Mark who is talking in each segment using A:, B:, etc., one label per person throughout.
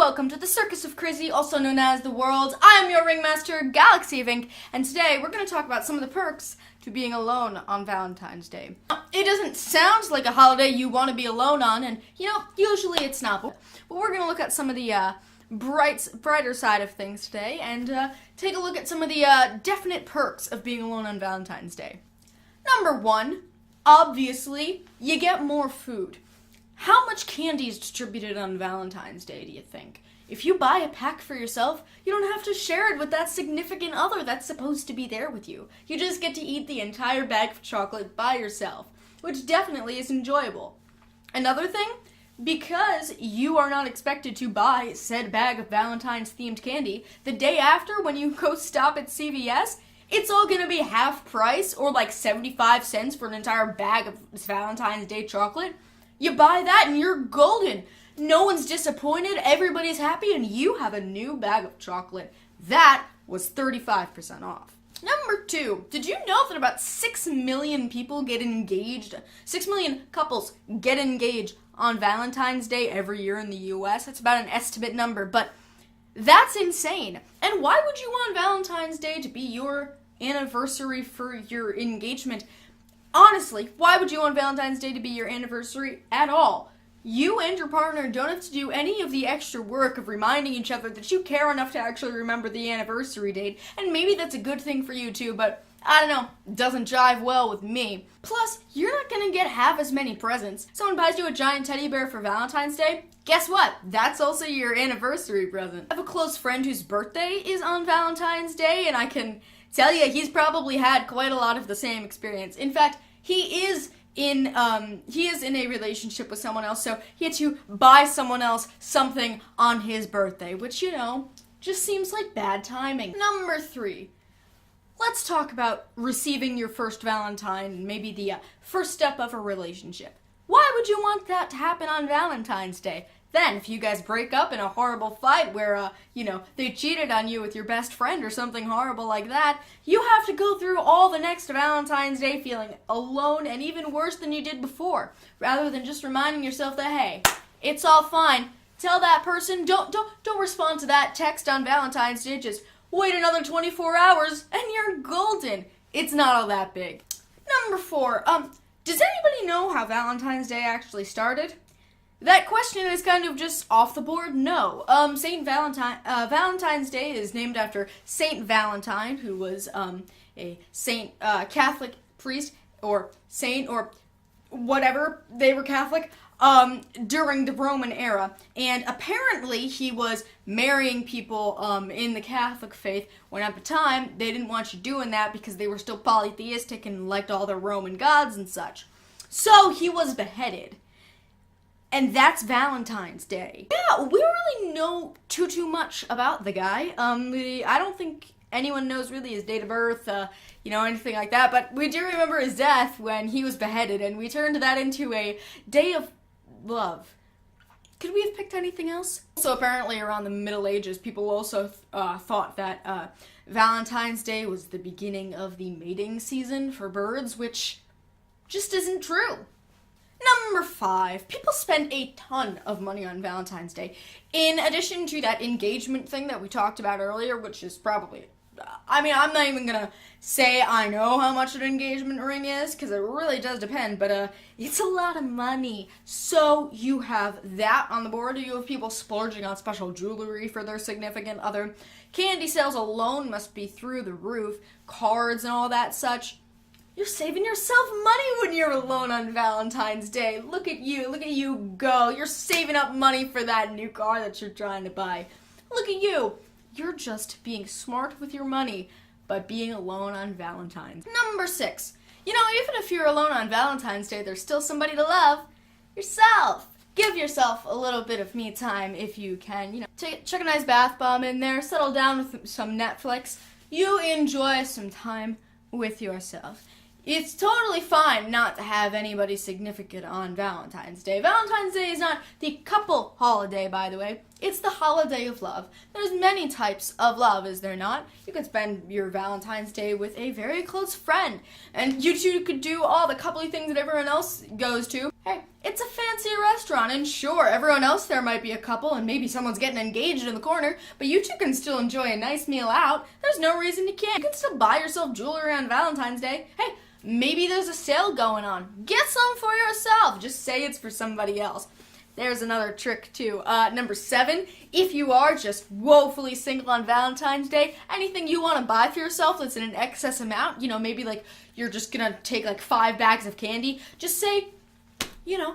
A: welcome to the Circus of Crazy, also known as the world. I am your ringmaster, GalaxyOfInk, and today we're going to talk about some of the perks to being alone on Valentine's Day. It doesn't sound like a holiday you want to be alone on, and usually it's not. But we're going to look at some of the brighter side of things today, and take a look at some of the definite perks of being alone on Valentine's Day. Number one, obviously, you get more food. How much candy is distributed on Valentine's Day, do you think? If you buy a pack for yourself, you don't have to share it with that significant other that's supposed to be there with you. You just get to eat the entire bag of chocolate by yourself, which definitely is enjoyable. Another thing, because you are not expected to buy said bag of Valentine's-themed candy, the day after when you go stop at CVS, it's all gonna be half price, or like 75 cents for an entire bag of Valentine's Day chocolate. You buy that and you're golden. No one's disappointed, everybody's happy, and you have a new bag of chocolate. That was 35% off. Number two, did you know that about 6 million people get engaged? 6 million couples get engaged on Valentine's Day every year in the US. That's about an estimate number, but that's insane. And why would you want Valentine's Day to be your anniversary for your engagement? Honestly, why would you want Valentine's Day to be your anniversary at all? You and your partner don't have to do any of the extra work of reminding each other that you care enough to actually remember the anniversary date, and maybe that's a good thing for you too, but I don't know, it doesn't jive well with me. Plus, you're not gonna get half as many presents. Someone buys you a giant teddy bear for Valentine's Day, guess what? That's also your anniversary present. I have a close friend whose birthday is on Valentine's Day, and I can tell you he's probably had quite a lot of the same experience. In fact, he is in a relationship with someone else, so he had to buy someone else something on his birthday, which, just seems like bad timing. Number three, let's talk about receiving your first Valentine, maybe the first step of a relationship. Why would you want that to happen on Valentine's Day? Then, if you guys break up in a horrible fight where, they cheated on you with your best friend or something horrible like that, you have to go through all the next Valentine's Day feeling alone and even worse than you did before, rather than just reminding yourself that, hey, it's all fine. Tell that person, don't respond to that text on Valentine's Day, just wait another 24 hours and you're golden. It's not all that big. Number four, does anybody know how Valentine's Day actually started? That question is kind of just off the board. No. Valentine's Day is named after Saint Valentine, who was a saint, Catholic priest, or saint, or whatever. They were Catholic during the Roman era, and apparently he was marrying people in the Catholic faith, when at the time they didn't want you doing that because they were still polytheistic and liked all their Roman gods and such. So he was beheaded. And that's Valentine's Day. Yeah, we don't really know too much about the guy. I don't think anyone knows really his date of birth, anything like that. But we do remember his death when he was beheaded, and we turned that into a day of love. Could we have picked anything else? So apparently around the Middle Ages, people also thought that Valentine's Day was the beginning of the mating season for birds, which just isn't true. Number five, people spend a ton of money on Valentine's Day. In addition to that engagement thing that we talked about earlier, which is probably, I'm not even gonna say I know how much an engagement ring is, because it really does depend, but it's a lot of money. So you have that on the board, you have people splurging on special jewelry for their significant other. Candy sales alone must be through the roof, cards and all that such. You're saving yourself money when you're alone on Valentine's Day. Look at you go. You're saving up money for that new car that you're trying to buy. Look at you. You're just being smart with your money by being alone on Valentine's. Number six, even if you're alone on Valentine's Day, there's still somebody to love. Yourself. Give yourself a little bit of me time if you can. Check a nice bath bomb in there, settle down with some Netflix. You enjoy some time with yourself. It's totally fine not to have anybody significant on Valentine's Day. Valentine's Day is not the couple holiday, by the way. It's the holiday of love. There's many types of love, is there not? You could spend your Valentine's Day with a very close friend, and you two could do all the coupley things that everyone else goes to. Hey, it's a fancy restaurant, and sure, everyone else there might be a couple, and maybe someone's getting engaged in the corner, but you two can still enjoy a nice meal out. There's no reason you can't. You can still buy yourself jewelry on Valentine's Day. Hey, maybe there's a sale going on. Get some for yourself. Just say it's for somebody else. There's another trick, too. Number 7, if you are just woefully single on Valentine's Day, anything you want to buy for yourself that's in an excess amount, maybe like you're just going to take like 5 bags of candy, just say,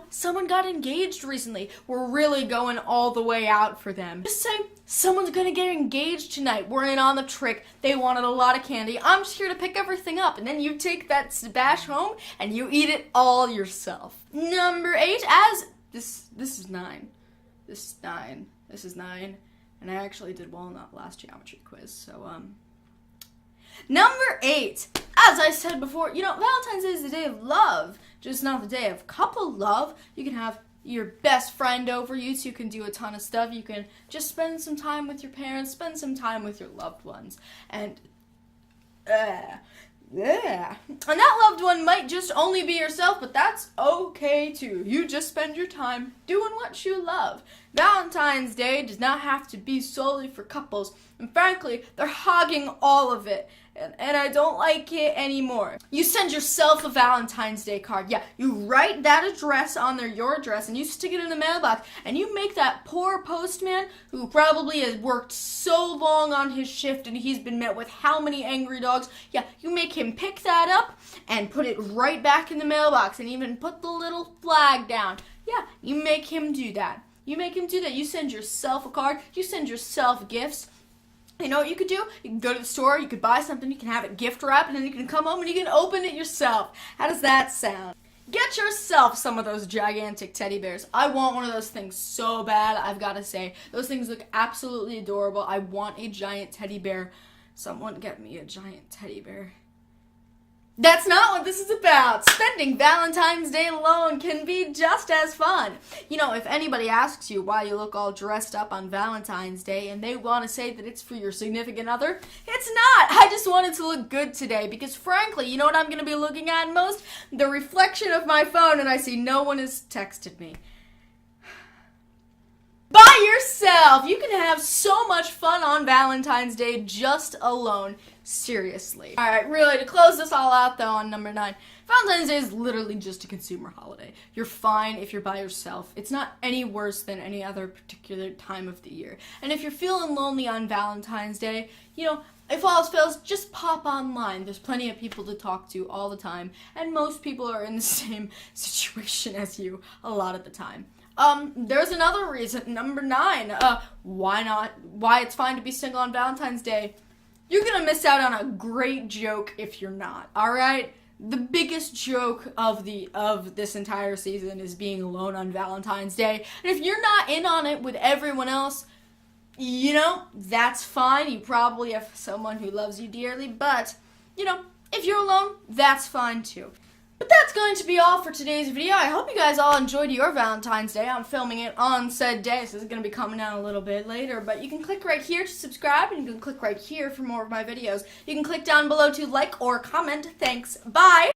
A: someone got engaged recently. We're really going all the way out for them. Just say, someone's gonna get engaged tonight. We're in on the trick. They wanted a lot of candy. I'm just here to pick everything up. And then you take that bash home and you eat it all yourself. Number 8, this is 9. This is 9. And I actually did well in that last geometry quiz. So, Number 8, as I said before, Valentine's Day is the day of love, just not the day of couple love. You can have your best friend over, you two can do a ton of stuff. You can just spend some time with your parents, spend some time with your loved ones, and that loved one might just only be yourself, but that's okay too. You just spend your time doing what you love. Valentine's Day does not have to be solely for couples, and frankly, they're hogging all of it. And I don't like it anymore. You send yourself a Valentine's Day card. Yeah, you write that address on there, your address, and you stick it in the mailbox. And you make that poor postman, who probably has worked so long on his shift and he's been met with how many angry dogs. Yeah, you make him pick that up and put it right back in the mailbox and even put the little flag down. Yeah, you make him do that. You send yourself a card. You send yourself gifts. You know what you could do? You can go to the store, you could buy something, you can have it gift wrapped, and then you can come home and you can open it yourself. How does that sound? Get yourself some of those gigantic teddy bears. I want one of those things so bad, I've got to say. Those things look absolutely adorable. I want a giant teddy bear. Someone get me a giant teddy bear. That's not what this is about. Spending Valentine's Day alone can be just as fun. If anybody asks you why you look all dressed up on Valentine's Day and they want to say that it's for your significant other, it's not. I just wanted to look good today because frankly, you know what I'm going to be looking at most? The reflection of my phone, and I see no one has texted me. By yourself! You can have so much fun on Valentine's Day just alone. Seriously. Alright, really, to close this all out though on number 9, Valentine's Day is literally just a consumer holiday. You're fine if you're by yourself. It's not any worse than any other particular time of the year. And if you're feeling lonely on Valentine's Day, if all else fails, just pop online. There's plenty of people to talk to all the time, and most people are in the same situation as you a lot of the time. There's another reason, number 9, why it's fine to be single on Valentine's Day. You're gonna miss out on a great joke if you're not, alright? The biggest joke of this entire season is being alone on Valentine's Day. And if you're not in on it with everyone else, that's fine. You probably have someone who loves you dearly, but, if you're alone, that's fine too. But that's going to be all for today's video. I hope you guys all enjoyed your Valentine's Day. I'm filming it on said day, so this is going to be coming out a little bit later. But you can click right here to subscribe, and you can click right here for more of my videos. You can click down below to like or comment. Thanks. Bye!